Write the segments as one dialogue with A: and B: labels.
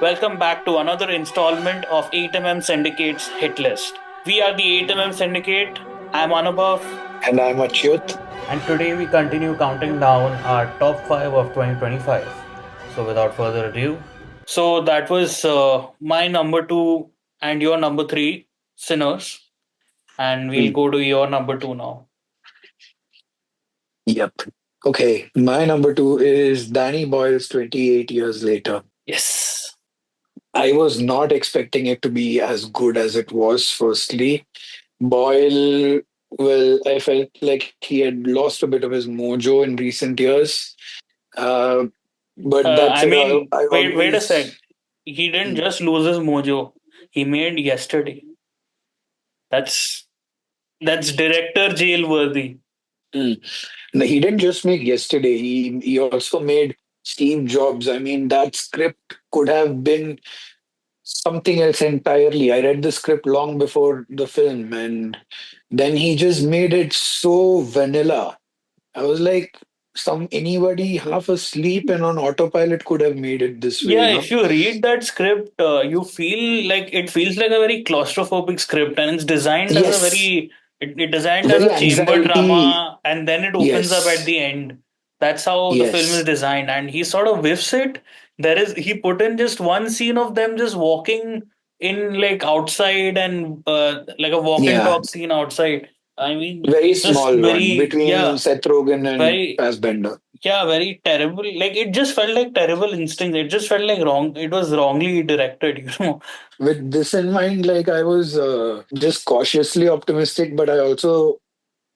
A: Welcome back to another installment of 8mm Syndicate's Hit List. We are the 8mm Syndicate. I'm Anubhav.
B: And I'm Achyut.
A: And today we continue counting down our top 5 of 2025. So without further ado, so that was my number 2 and your number 3, Sinners. And we'll
B: Hmm.
A: go to your number 2 now.
B: Yep. Okay, my number two is Danny Boyle's 28 Years Later.
A: Yes.
B: I was not expecting it to be as good as it was, firstly. Boyle, well, I felt like he had lost a bit of his mojo in recent years. Uh, but that
A: I
B: said,
A: mean,
B: I
A: wait a sec.
B: always.
A: He didn't
B: Hmm,
A: just lose his mojo. He made yesterday. That's director jail worthy.
B: hmm. No, he didn't just make yesterday. He also made Steve Jobs. I mean, that script could have been something else entirely. I read the script long before the film, and then he just made it so vanilla. I was like, some anybody half asleep and on autopilot could have made it this way,
A: Yeah,
B: you
A: if
B: know?
A: you read that script, you feel like it feels like a very claustrophobic script, and it's designed as a
B: Yes,
A: very designed as
B: very
A: a chamber
B: anxiety.
A: drama, and then it opens up at
B: Yes,
A: the end. That's how the film is
B: yes,
A: designed, and he sort of whiffs it. He put in just one scene of them just walking in like outside and like a walk and
B: yeah.
A: talk scene outside. I mean,
B: Very
A: just
B: small one
A: very
B: between
A: yeah,
B: Seth Rogen and
A: very
B: Fassbender.
A: yeah, very terrible. Like it just felt like terrible instinct. It just felt like wrong. It was wrongly directed, you know.
B: With this in mind, like I was just cautiously optimistic, but I also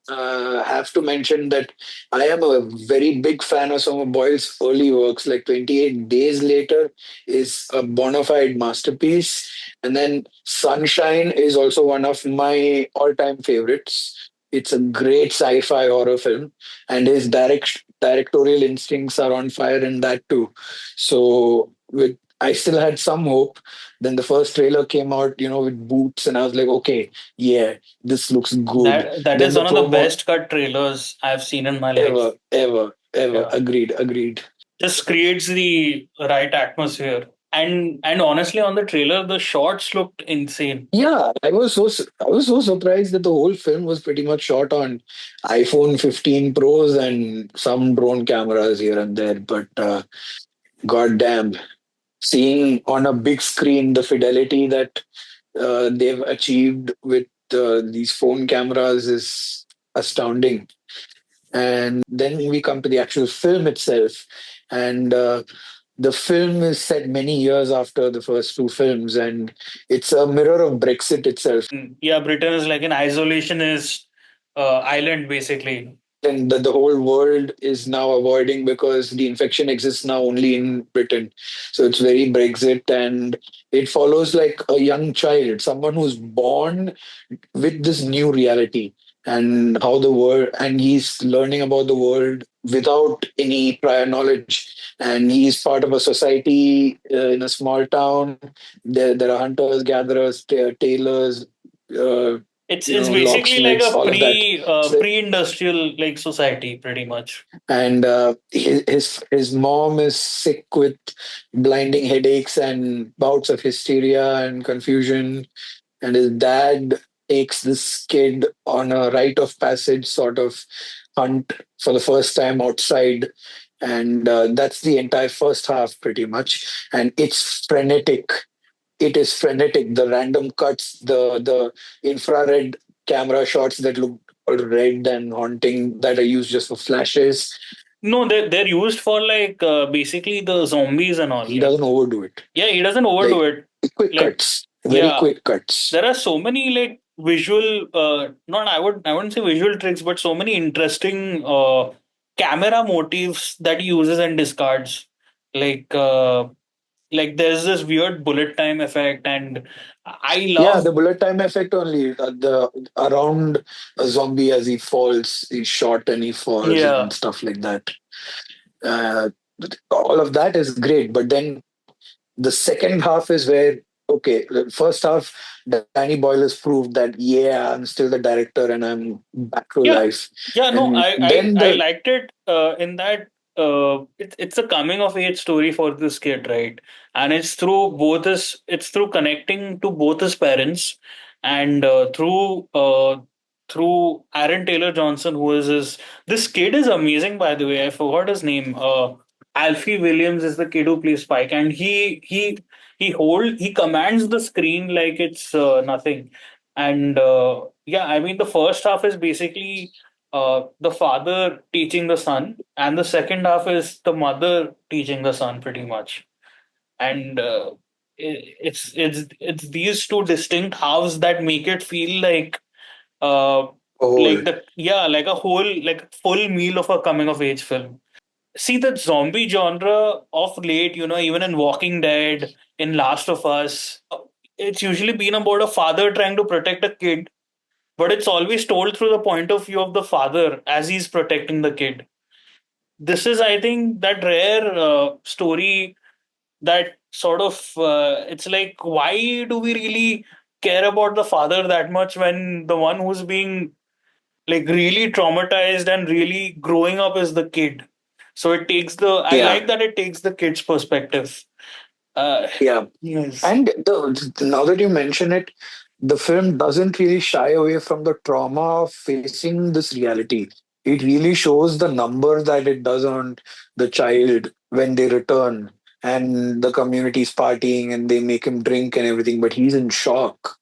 B: have to mention that I am a very big fan of some of Boyle's early works. Like 28 Days Later is a bona fide masterpiece. And then Sunshine is also one of my all time favorites. It's a great sci fi horror film, and his directorial instincts are on fire in that too. So, I still had some hope. Then the first trailer came out, with boots, and I was like, okay, yeah, this looks good.
A: That
B: Then
A: is
B: the
A: one of the
B: promo
A: best cut trailers I've seen in my life.
B: ever, ever, ever.
A: Yeah,
B: Agreed, agreed.
A: just creates the right atmosphere. And honestly, on the trailer, the shots looked insane.
B: Yeah, I was so surprised that the whole film was pretty much shot on iPhone 15 Pros and some drone cameras here and there. But goddamn, seeing on a big screen the fidelity that they've achieved with these phone cameras is astounding. And then we come to the actual film itself, and the film is set many years after the first two films, and it's a mirror of Brexit itself.
A: Yeah, Britain is like an isolationist island, basically.
B: And the whole world is now avoiding because the infection exists now only in Britain. So it's very Brexit, and it follows like a young child, someone who's born with this new reality, and how the world, and he's learning about the world without any prior knowledge, and he's part of a society in a small town. There are hunters, gatherers, tailors, uh,
A: It's basically like
B: locksmiths,
A: a
B: all of that. So,
A: pre-industrial like society, pretty much.
B: and his mom is sick with blinding headaches and bouts of hysteria and confusion, and his dad takes this kid on a rite of passage sort of hunt for the first time outside, and that's the entire first half pretty much, and it's frenetic. It is frenetic. The random cuts, the infrared camera shots that look all red and haunting that are used just for flashes.
A: No, they're used for like basically the zombies and all.
B: He
A: Like
B: doesn't overdo it.
A: yeah, he doesn't overdo
B: Like
A: it.
B: quick
A: Like
B: cuts, very
A: yeah,
B: quick cuts.
A: there are so many like visual not I wouldn't say visual tricks, but so many interesting camera motifs that he uses and discards. Like like there's this weird bullet time effect, and I
B: Yeah,
A: love
B: the bullet time effect only. The around a zombie as he falls, he's shot and he falls and
A: yeah.
B: stuff like that. Uh, all of that is great, but then the second half is where, okay, the first half, Danny Boyle has proved that yeah, I'm still the director and I'm back to
A: Yeah,
B: life.
A: yeah, no,
B: And then
A: I
B: the
A: liked it in that. it's a coming of age story for this kid, right? And it's through connecting to both his parents, and through Aaron Taylor Johnson, who is his. This kid is amazing, by the way. I forgot his name. Alfie Williams is the kid who plays Spike, and he commands the screen like it's nothing. And yeah, I mean the first half is basically the father teaching the son, and the second half is the mother teaching the son, pretty much. And it's these two distinct halves that make it feel uh
B: Oh,
A: like the yeah like a whole like full meal of a coming of age film. See, the zombie genre of late, even in Walking Dead, in Last of Us, it's usually been about a father trying to protect a kid, but it's always told through the point of view of the father as he's protecting the kid. This is, I think, that rare story that sort of it's like, why do we really care about the father that much when the one who's being like really traumatized and really growing up is the kid? So it takes the I
B: yeah,
A: like that it takes the kid's perspective. uh
B: yeah.
A: yes.
B: And now that you mention it, the film doesn't really shy away from the trauma of facing this reality. It really shows the number that it does on the child when they return and the community's partying and they make him drink and everything, but he's in shock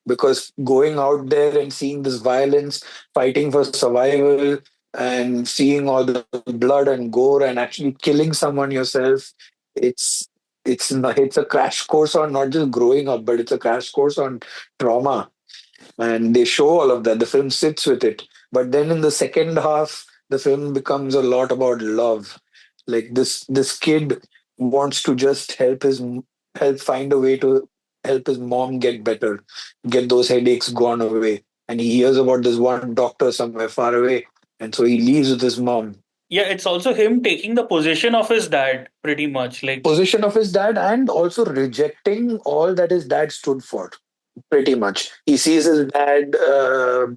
B: because going out there and seeing this violence, fighting for survival, and seeing all the blood and gore and actually killing someone yourself, it's it's a crash course on not just growing up, but it's a crash course on trauma, and they show all of that. The film sits with it, but then in the second half the film becomes a lot about love. Like this kid wants to just help find a way to help his mom get better, get those headaches gone away, and he hears about this one doctor somewhere far away, and so he leaves with his mom.
A: Yeah, it's also him taking the position of his dad, pretty much. Like,
B: Position of his dad, and also rejecting all that his dad stood for. Pretty much, he sees his dad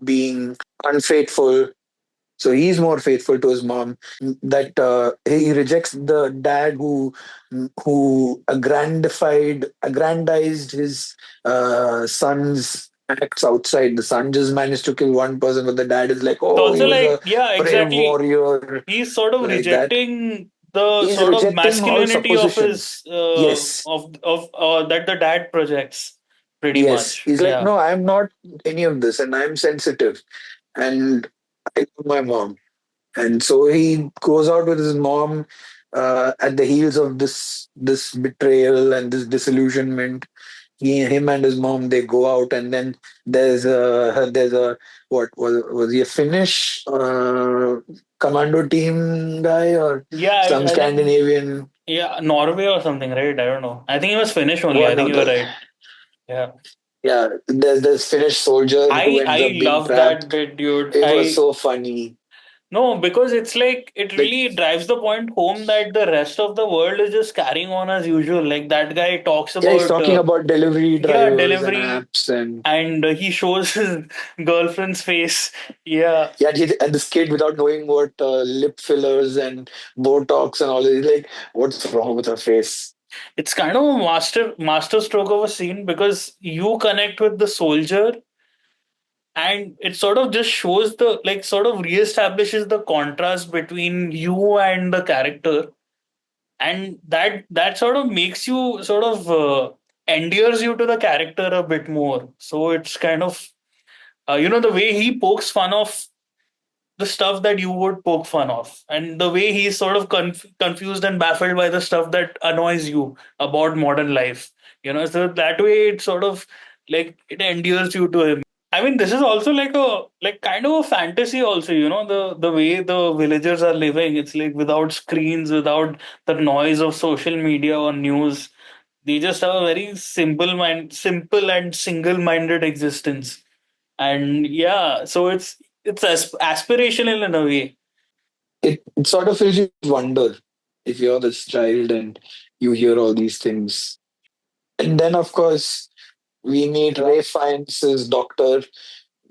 B: being unfaithful. So he's more faithful to his mom. That he rejects the dad who aggrandized his son's acts outside. The son just managed to kill one person, but the dad is like,
A: it's
B: oh, he
A: also
B: was
A: like,
B: a
A: yeah,
B: brave
A: exactly.
B: warrior,
A: He's sort of
B: like that.
A: rejecting the
B: He's
A: sort of
B: rejecting all
A: masculinity of
B: suppositions.
A: his
B: Yes,
A: of that the dad projects, pretty
B: yes.
A: much.
B: He's like,
A: Yeah.
B: no, I'm not any of this, and I'm sensitive, and I love my mom. And so he goes out with his mom at the heels of this betrayal and this disillusionment. Him and his mom, they go out, and then there's a what was he a Finnish commando team guy or
A: Yeah,
B: some
A: I think,
B: Scandinavian,
A: yeah, Norway or something, right? I don't know. I think he was Finnish only. I
B: one
A: think
B: of
A: you were
B: the
A: right. Yeah.
B: yeah. There's this Finnish soldier who ends
A: I
B: up being
A: love that
B: trapped.
A: bit, dude.
B: It was
A: I
B: so funny.
A: No, because it's like it
B: Like
A: really drives the point home that the rest of the world is just carrying on as usual. Like that guy talks
B: yeah, he's
A: about
B: talking about delivery
A: yeah,
B: drivers and
A: delivery,
B: apps and
A: and he shows his girlfriend's face. Yeah,
B: yeah, and this kid without knowing what lip fillers and Botox and all, he's like, what's wrong with her face?
A: it's kind of a master stroke of a scene because you connect with the soldier, and it sort of just shows the like sort of reestablishes the contrast between you and the character, and that sort of makes you sort of endears you to the character a bit more. So it's kind of the way he pokes fun of the stuff that you would poke fun of, and the way he's sort of confused and baffled by the stuff that annoys you about modern life. So that way it sort of like it endears you to him. I mean, this is also like a like kind of a fantasy also, the way the villagers are living. It's like without screens, without the noise of social media or news. They just have a very simple and single-minded existence. And yeah, so it's aspirational in a way.
B: It sort of fills you with wonder if you're this child and you hear all these things. And then, of course, we meet Ray Fiennes' doctor,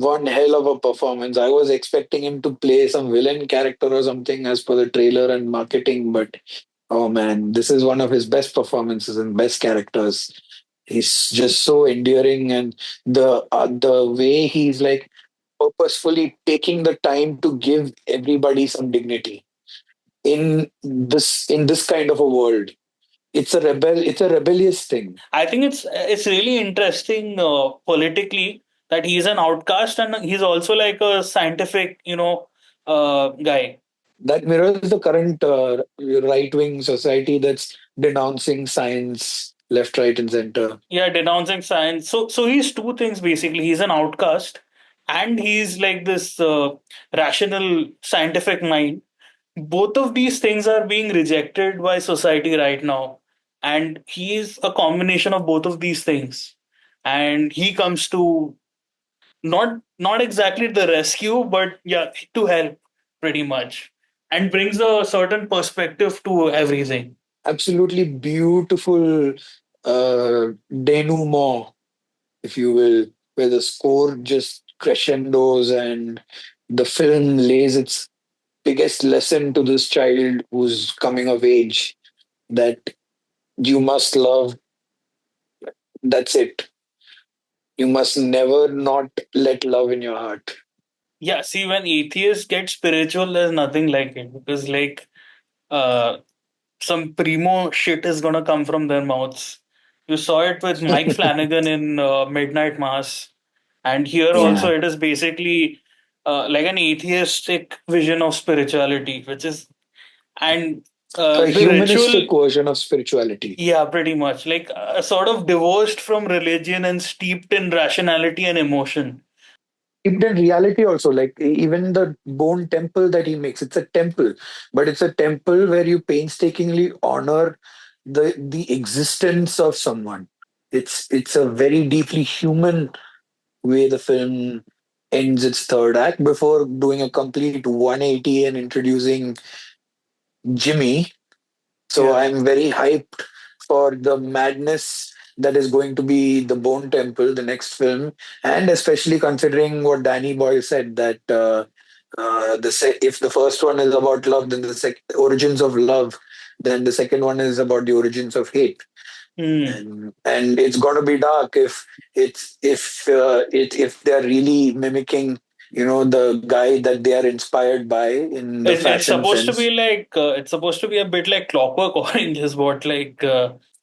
B: one hell of a performance. I was expecting him to play some villain character or something as per the trailer and marketing, but oh man, this is one of his best performances and best characters. He's just so endearing, and the way he's like purposefully taking the time to give everybody some dignity in this kind of a world. It's a rebellious thing.
A: I think it's really interesting politically that he's an outcast and he's also like a scientific, guy.
B: That mirrors the current right wing society that's denouncing science left, right, and center.
A: Yeah, denouncing science. So he's two things basically. He's an outcast, and he's like this rational scientific mind. Both of these things are being rejected by society right now, and he is a combination of both of these things. And he comes to not exactly the rescue, but yeah, to help pretty much, and brings a certain perspective to everything.
B: Absolutely beautiful denouement, if you will, where the score just crescendos and the film lays its biggest lesson to this child who's coming of age that you must love. That's it. You must never not let love in your heart.
A: Yeah, see, when atheists get spiritual, there's nothing like it because uh, some primo shit is gonna come from their mouths. You saw it with Mike Flanagan in Midnight Mass, and here
B: Yeah.
A: also it is basically like an atheistic vision of spirituality, which is and
B: A
A: the
B: humanistic
A: ritual,
B: version of spirituality.
A: yeah, pretty much like sort of divorced from religion and steeped in rationality and emotion.
B: Steeped in reality also, like even the bone temple that he makes, it's a temple, but it's a temple where you painstakingly honor the existence of someone. It's a very deeply human way the film ends its third act before doing a complete 180 and introducing Jimmy. So
A: Yeah.
B: I'm very hyped for the madness that is going to be the Bone Temple, the next film, and especially considering what Danny Boyle said that if the first one is about love, then origins of love, then the second one is about the origins of hate,
A: Hmm.
B: and it's going to be dark if they're really mimicking, the guy that they are inspired by in the
A: It's
B: fashion
A: supposed to
B: sense.
A: be like it's supposed to be a bit like Clockwork Orange, is what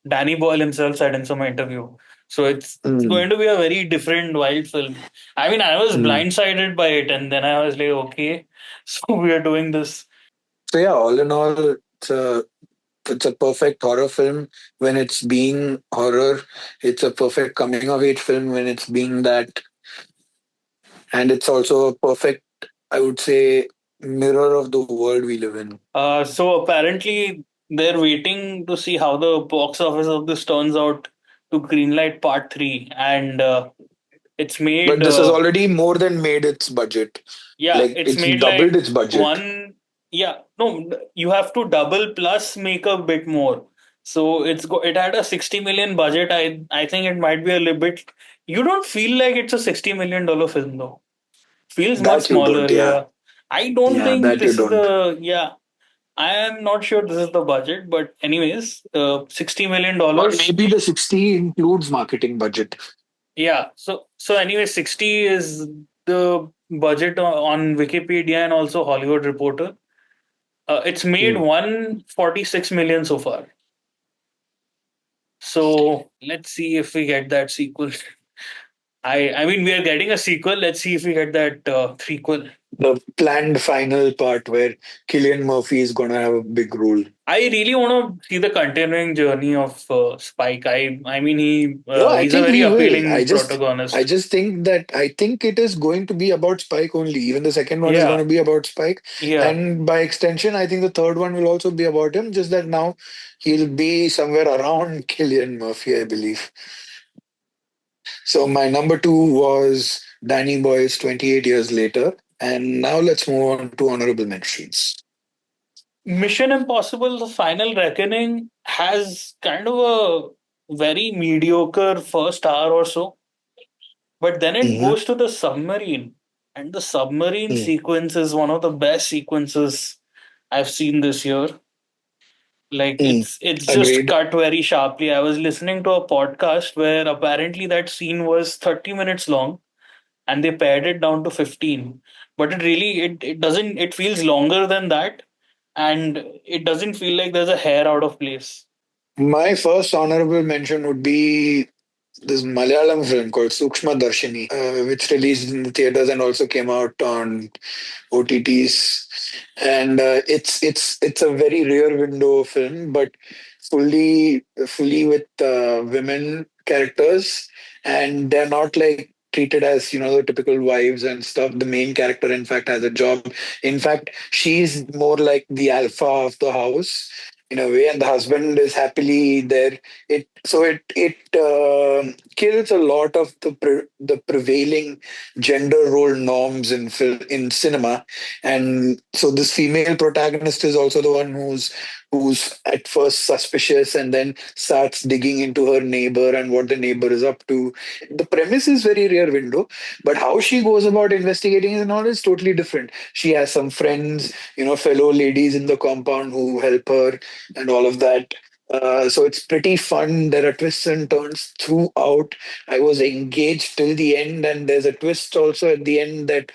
A: Danny Boyle himself said in some interview. So it's
B: Mm,
A: going to be a very different wild film. I mean, I was
B: mm.
A: blindsided by it, and then I was like, okay, so we are doing this.
B: So yeah, all in all, it's a perfect horror film when it's being horror. It's a perfect coming of age film when it's being that, and it's also a perfect, I would say, mirror of the world we live in.
A: So apparently they're waiting to see how the box office of this turns out to greenlight part three, and it's made.
B: But this has already more than made its budget.
A: Yeah,
B: Like
A: it's
B: it's
A: made
B: doubled
A: like
B: its budget.
A: one. Yeah, no, you have to double plus make a bit more. So it had a 60 million budget. I think it might be a little bit. You don't feel like it's a $60 million film though. Feels much
B: That you
A: smaller.
B: don't, yeah,
A: Yeah, I don't
B: yeah,
A: think
B: that you
A: this is
B: don't.
A: the. Yeah, I am not sure this is the budget, but anyways, $60 million
B: Or
A: dollars.
B: maybe the 60 includes marketing budget.
A: Yeah. So anyway, 60 is the budget on Wikipedia and also Hollywood Reporter. It's made
B: Hmm.
A: 146 million so far. So let's see if we get that sequel. I mean we are getting a sequel. Let's see if we get that prequel.
B: The planned final part where Killian Murphy is gonna have a big role.
A: I really want to see the continuing journey of Spike. I mean
B: I
A: he's a
B: think
A: very
B: we will.
A: appealing
B: I
A: protagonist.
B: just think that I think it is going to be about Spike only. Even the second one is going
A: Yeah,
B: to be about Spike,
A: yeah.
B: and by extension, I think the third one will also be about him. Just that now he'll be somewhere around Killian Murphy, I believe. So my number two was Danny Boyle's 28 Years Later, and now let's move on to honorable mentions.
A: Mission Impossible: The Final Reckoning has kind of a very mediocre first hour or so. But then it
B: Mm-hmm.
A: goes to the submarine, and the submarine
B: Mm,
A: sequence is one of the best sequences I've seen this year. Like
B: mm.
A: it's just
B: Agreed.
A: cut very sharply. I was listening to a podcast where apparently that scene was 30 minutes long and they pared it down to 15. But it doesn't, it feels longer than that, and it doesn't feel like there's a hair out of place.
B: My first honorable mention would be this Malayalam film called Sukshma Darshini, which released in the theaters and also came out on OTTs. And it's a very rear window film, but fully with women characters, and they're not like treated as the typical wives and stuff. The main character, in fact, has a job. In fact, she's more like the alpha of the house in a way, and the husband is happily there. It kills a lot of the prevailing gender role norms in cinema. And so this female protagonist is also the one who's at first suspicious and then starts digging into her neighbor and what the neighbor is up to. The premise is very rear window, but how she goes about investigating and all is totally different. She has some friends, fellow ladies in the compound who help her and all of that. So it's pretty fun. There are twists and turns throughout. I was engaged till the end, and there's a twist also at the end that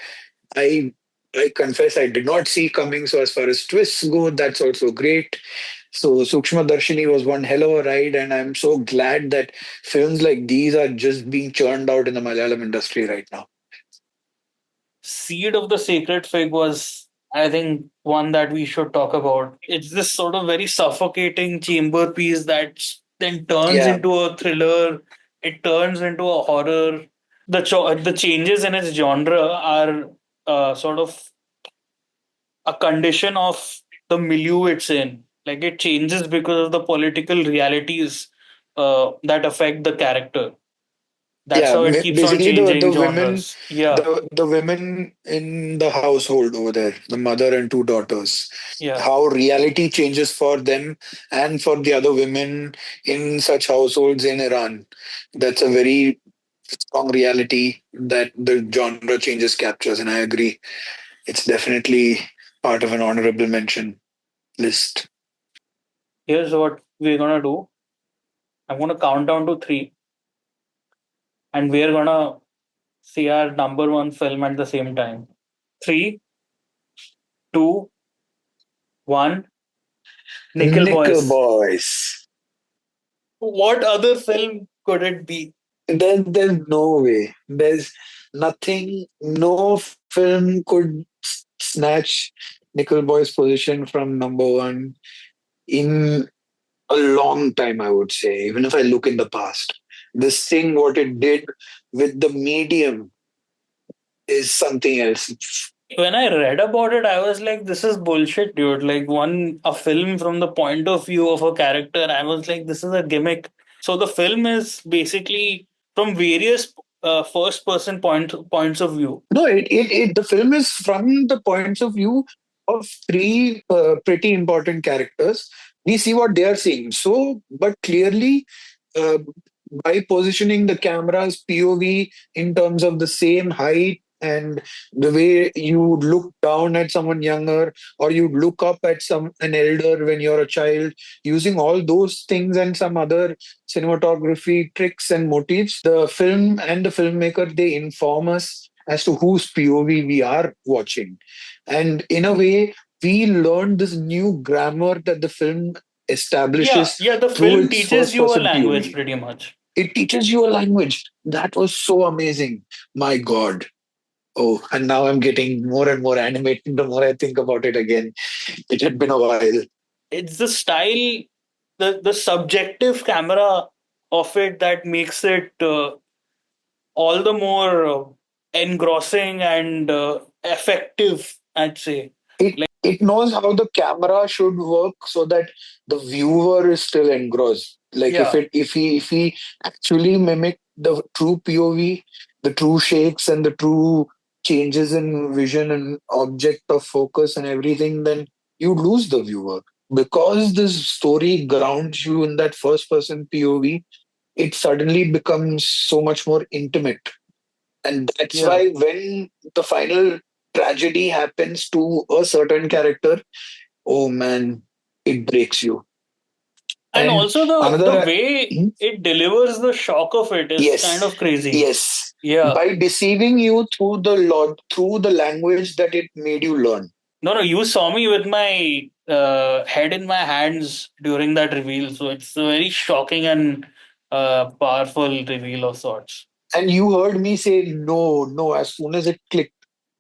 B: I I confess I did not see coming. So as far as twists go, that's also great. So Sukshma Darshini was one hell of a ride, and I'm so glad that films like these are just being churned out in the Malayalam industry right now.
A: Seed of the Sacred Fig was, I think, one that we should talk about. It's this sort of very suffocating chamber piece that then turns
B: Yeah,
A: into a thriller. It turns into a horror. The changes in its genre are sort of a condition of the milieu it's in. Like it changes because of the political realities that affect the character. That's
B: yeah.
A: how it keeps on
B: Basically, the
A: changing
B: women,
A: genres. Yeah,
B: the women in the household over there, the mother and two daughters,
A: yeah.
B: how reality changes for them and for the other women in such households in Iran. That's a very strong reality that the genre changes captures, and I agree. It's definitely part of an honorable mention list.
A: Here's what we're gonna do. I'm gonna count down to three, and we're gonna see our number one film at the same time. Three, two, one. Nickel
B: Nickel
A: Boys.
B: Boys.
A: What other film could it be?
B: There's no way. There's nothing. No film could snatch Nickel Boy's position from number one in a long time, I would say, even if I look in the past. This thing, what it did with the medium is something else.
A: When I read about it, I was like, this is bullshit, dude. Like a film from the point of view of a character. I was like, this is a gimmick. So the film is basically from various first person points of view.
B: No, the film is from the points of view of three pretty important characters. We see what they are seeing. So, but clearly, uh, by positioning the camera's POV in terms of the same height and the way you would look down at someone younger or you look up at an elder when you're a child, using all those things and some other cinematography tricks and motifs, the film and the filmmaker, they inform us as to whose POV we are watching. And in a way, we learn this new grammar that the film
A: Yeah,
B: establishes
A: yeah, the
B: through
A: film
B: its
A: teaches
B: first
A: you a
B: person
A: language
B: POV.
A: pretty much.
B: It teaches you a language. That was so amazing. My God. Oh, and now I'm getting more and more animated the more I think about it again. It had been a while.
A: It's the style, the subjective camera of it that makes it all the more engrossing and effective, I'd say.
B: It it knows how the camera should work so that the viewer is still engrossed. Like
A: Yeah,
B: if he actually mimic the true POV, the true shakes and the true changes in vision and object of focus and everything, then you lose the viewer. Because this story grounds you in that first person POV, it suddenly becomes so much more intimate. And that's
A: Yeah.
B: why when the final tragedy happens to a certain character, oh man, it breaks you.
A: And
B: And
A: also the
B: another,
A: way
B: hmm?
A: it delivers the shock of it is kind
B: Yes,
A: of crazy.
B: yes,
A: Yeah.
B: by deceiving you through the through the language that it made you learn.
A: No, no, you saw me with my head in my hands during that reveal, so it's a very shocking and powerful reveal of sorts.
B: And you heard me say no, no, as soon as it clicked.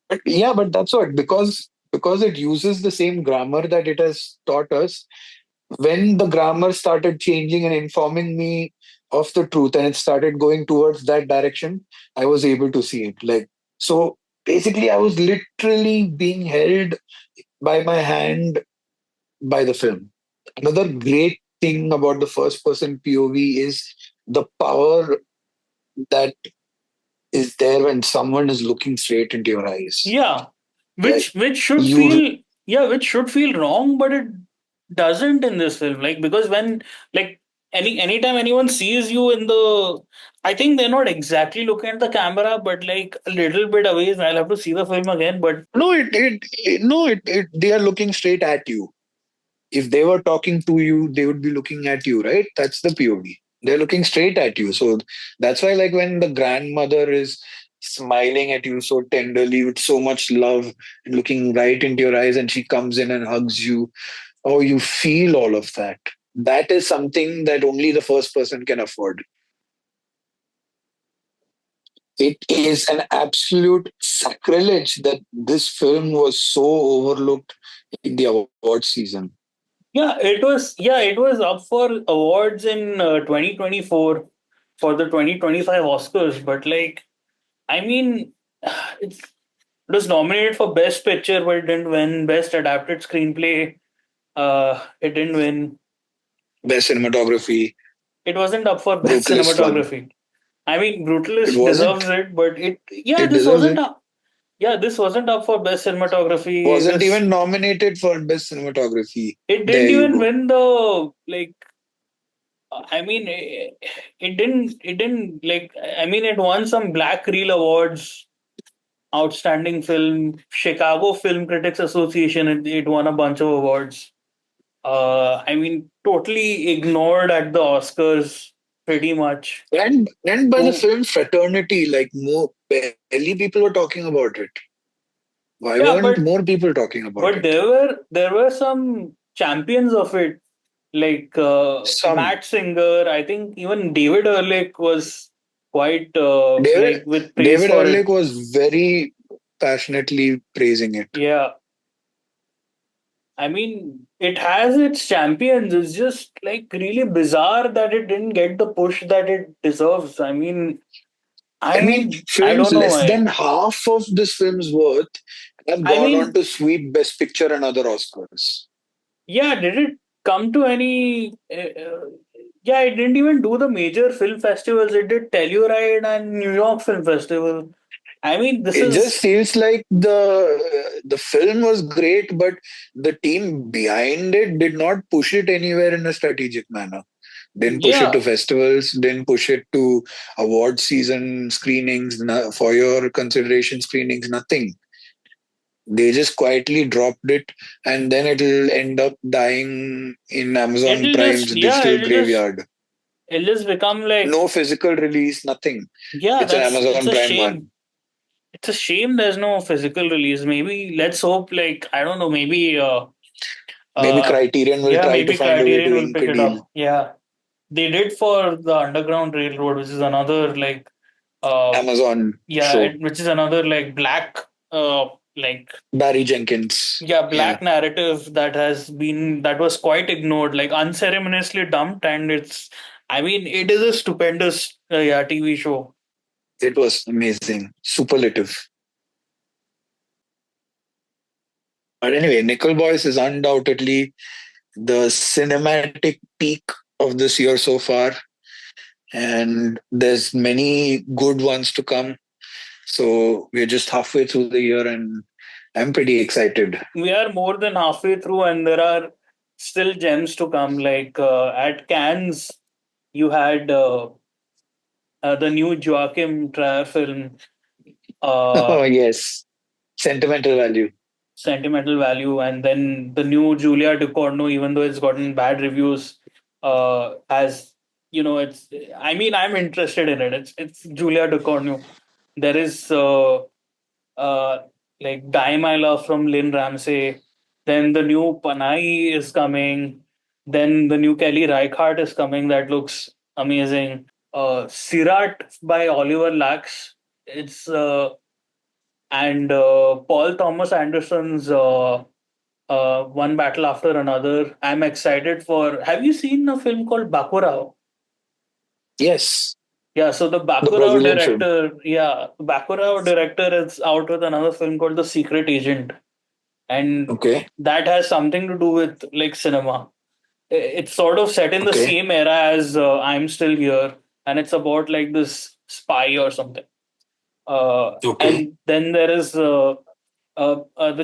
B: But yeah, but that's what, because it uses the same grammar that it has taught us. When the grammar started changing and informing me of the truth, and it started going towards that direction, I was able to see it. Like, so basically, I was literally being held by my hand by the film. Another great thing about the first person POV is the power that is there when someone is looking straight into your eyes.
A: Yeah,
B: Like,
A: which should
B: you
A: feel, yeah, which should feel wrong, but it doesn't in this film. Like, because when, like, anytime anyone sees you in the, I think they're not exactly looking at the camera, but like a little bit away. I'll have to see the film again, but
B: no, no, they are looking straight at you. If they were talking to you, they would be looking at you, right? That's the POV. They're looking straight at you. So that's why, like, when the grandmother is smiling at you so tenderly with so much love and looking right into your eyes, and she comes in and hugs you, oh, you feel all of that. That is something that only the first person can afford. It is an absolute sacrilege that this film was so overlooked in the award season.
A: yeah, it was up for awards in 2024 for the 2025 Oscars, but like, I mean, it's it was nominated for Best Picture, but it didn't win. Best Adapted Screenplay, it didn't win.
B: Best cinematography,
A: It wasn't up for Best
B: Brutalist won.
A: Cinematography. I mean,
B: It
A: Brutalist deserves
B: wasn't.
A: it, but
B: It deserves it.
A: this wasn't up for Best Cinematography.
B: Wasn't
A: This
B: even nominated for best cinematography.
A: It
B: There
A: didn't
B: you
A: even
B: go.
A: win the like. I mean, it didn't. It didn't like. I mean, it won some Black Reel Awards, Outstanding Film, Chicago Film Critics Association. It won a bunch of awards. I mean, totally ignored at the Oscars, pretty much.
B: And by the
A: Oh,
B: film fraternity, like more barely people were talking about it. Why
A: yeah,
B: weren't more people talking about
A: but
B: it?
A: there were some champions of it, like
B: Some.
A: Matt Singer. I think even David Ehrlich was quite
B: David
A: like with praise
B: David
A: for it.
B: Ehrlich was very passionately praising it.
A: Yeah, I mean, it has its champions. It's just like really bizarre that it didn't get the push that it deserves.
B: I mean,
A: I
B: films
A: don't know
B: less than
A: why.
B: half of this film's worth have
A: I
B: gone on
A: mean,
B: to sweep Best Picture and other Oscars.
A: yeah, did it come to any? Yeah, it didn't even do the major film festivals. It did Telluride and New York Film Festival. I mean, this
B: It just
A: is
B: feels like the film was great, but the team behind it did not push it anywhere in a strategic manner. Didn't push it to
A: yeah.
B: festivals, didn't push it to award season screenings, for your consideration screenings, nothing. They just quietly dropped it, and then it'll end up dying in Amazon Prime's digital graveyard.
A: It'll just become like,
B: No physical release, nothing.
A: yeah.
B: It's an
A: It's
B: Amazon
A: a
B: Prime
A: shame.
B: one.
A: It's a shame there's no physical release. Maybe let's hope, like, I don't know, maybe
B: Maybe
A: uh
B: Criterion will
A: yeah,
B: try to
A: maybe
B: find a way
A: Criterion
B: to
A: will
B: ink
A: pick
B: a
A: it
B: deal.
A: up. Yeah. They did for the Underground Railroad, which is another like uh
B: Amazon
A: yeah,
B: show.
A: which is another like black like
B: Barry Jenkins.
A: yeah,
B: Yeah,
A: black narrative that was quite ignored, like unceremoniously dumped, and it's, I mean, it is a stupendous yeah, TV show.
B: it was amazing. Superlative. But anyway, Nickel Boys is undoubtedly the cinematic peak of this year so far. And there's many good ones to come. So we're just halfway through the year, and I'm pretty excited.
A: We are more than halfway through, and there are still gems to come. Like at Cannes, you had the new Joachim Trier film. Uh,
B: Oh, yes. Sentimental value.
A: Sentimental value, and then the new Julia Ducournau, even though it's gotten bad reviews, has, it's. I mean, I'm interested in it. It's Julia Ducournau. There is uh like Die My Love from Lynn Ramsey. Then the new Panay is coming. Then the new Kelly Reichardt is coming. That looks amazing. Sirat by Oliver Lax. It's and Paul Thomas Anderson's One Battle After Another. I'm excited for. Have you seen a film called Bakurao?
B: Yes.
A: Yeah, so the
B: The
A: Bakurao
B: Brazilian film.
A: director, yeah, Bakurao director is out with another film called The Secret Agent, and
B: Okay.
A: that has something to do with like cinema. It's sort of set in the
B: Okay.
A: same era as I'm Still Here, and it's about like this spy or something.
B: Okay.
A: And then there is the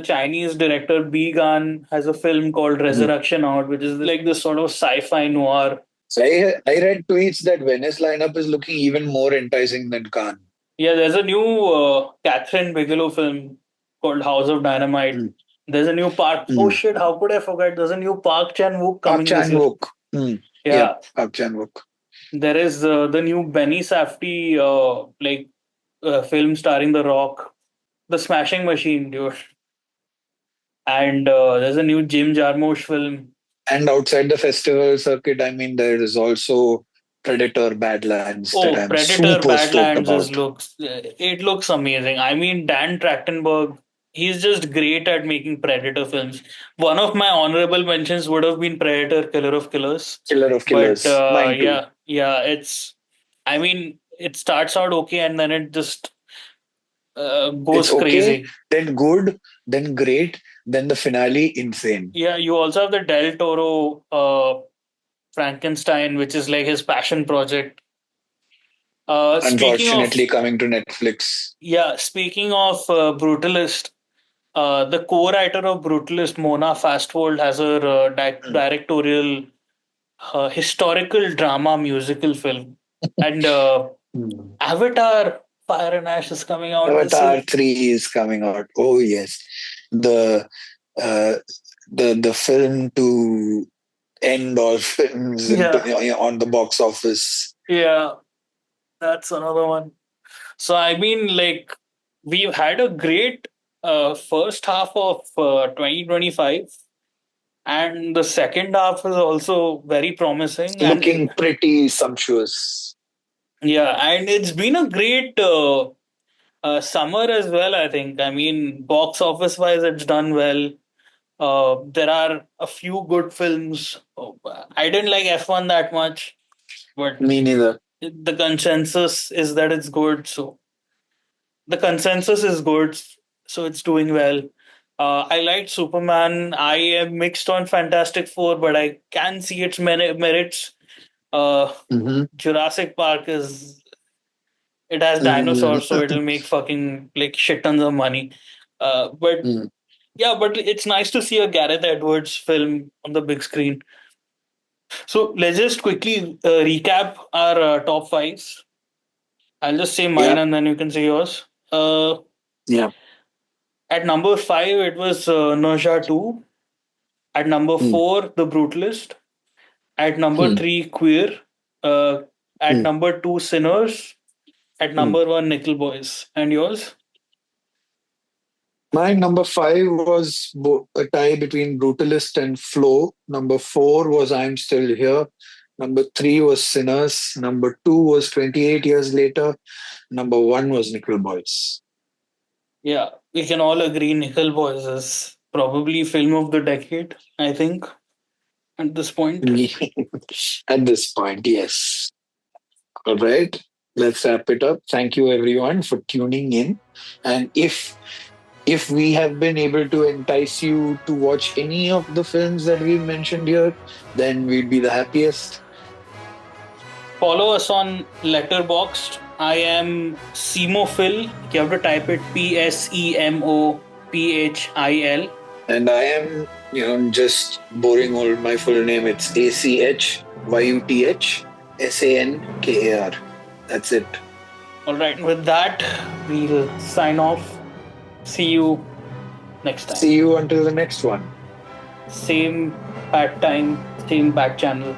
A: Chinese director B Gan has a film called
B: Hmm.
A: Resurrection out, which is like this sort of sci-fi noir.
B: So I read tweets that Venice lineup is looking even more enticing than Cannes.
A: Yeah, there's a new Catherine Bigelow film called House of Dynamite.
B: Mm.
A: There's a new Park. Oh
B: Mm.
A: shit! How could I forget? There's a new Park Chan Wook
B: Park
A: coming this
B: Chan
A: year.
B: Wook. Mm. Yep.
A: Yeah,
B: Park Chan Wook.
A: there is the new Benny Safdie film starring The Rock, The Smashing Machine, dude. And there's a new Jim Jarmusch film.
B: And outside the festival circuit, I mean, there is also Predator Badlands that
A: Oh,
B: I'm
A: Predator
B: super stoked
A: Badlands is
B: about.
A: looks it looks amazing. I mean, Dan Trachtenberg, he's just great at making Predator films. One of my honorable mentions would have been Predator Killer of Killers.
B: Killer of
A: But
B: Killers. Mine too.
A: yeah, I mean, it starts out okay and then it just
B: It's
A: goes
B: okay,
A: crazy.
B: then good, then great, then the finale insane.
A: Yeah, you also have the Del Toro Frankenstein, which is like his passion project. Speaking
B: Unfortunately,
A: of
B: coming to Netflix.
A: Yeah, speaking of Brutalist, the co-writer of Brutalist, Mona Fastwold, has her
B: Mm.
A: directorial historical drama musical film, and
B: Mm.
A: Avatar: Fire and Ash is coming out this year.
B: Avatar 3 is coming out. Oh yes. The uh, the film to end all films
A: Yeah,
B: on the box office.
A: yeah, that's another one. So I mean, like, we've had a great first half of 2025, and the second half is also very promising. And
B: Looking pretty sumptuous.
A: yeah, and it's been a great summer as well, I think. I mean, box office wise, it's done well. There are a few good films. Oh, I didn't like F1 that much, but
B: Me neither.
A: the consensus is that it's good. So the consensus is good. So it's doing well. I liked Superman. I am mixed on Fantastic Four, but I can see its merits. Uh,
B: Hmm.
A: Jurassic Park is it has dinosaurs, so it'll make fucking like shit tons of money. But yeah, but it's nice to see a Gareth Edwards film on the big screen. So let's just quickly recap our top fives. I'll just say mine
B: Yeah.
A: and then you can say yours.
B: Yeah.
A: At number five, it was Nausea 2. At number
B: Mm.
A: four, The Brutalist. At number
B: Mm.
A: three, Queer. Uh, at
B: Mm.
A: number two, Sinners. At
B: Mm.
A: number one, Nickel Boys. And yours?
B: My number five was a tie between Brutalist and Flow. Number four was I'm Still Here. Number three was Sinners. Number two was 28 Years Later. Number one was Nickel Boys.
A: Yeah, we can all agree Nickel Boys is probably film of the decade, I think, at this point.
B: At this point, yes. All right. Let's wrap it up. Thank you everyone for tuning in. And if we have been able to entice you to watch any of the films that we've mentioned here, then we'd be the happiest.
A: Follow us on Letterboxd. I am Semophil. You have to type it Semophil.
B: And I am, just boring old my full name. It's ACHYUTHSANKAR. That's it.
A: All right. With that, we'll sign off. See you next time.
B: See you until the next one.
A: Same bad time, same bad channel.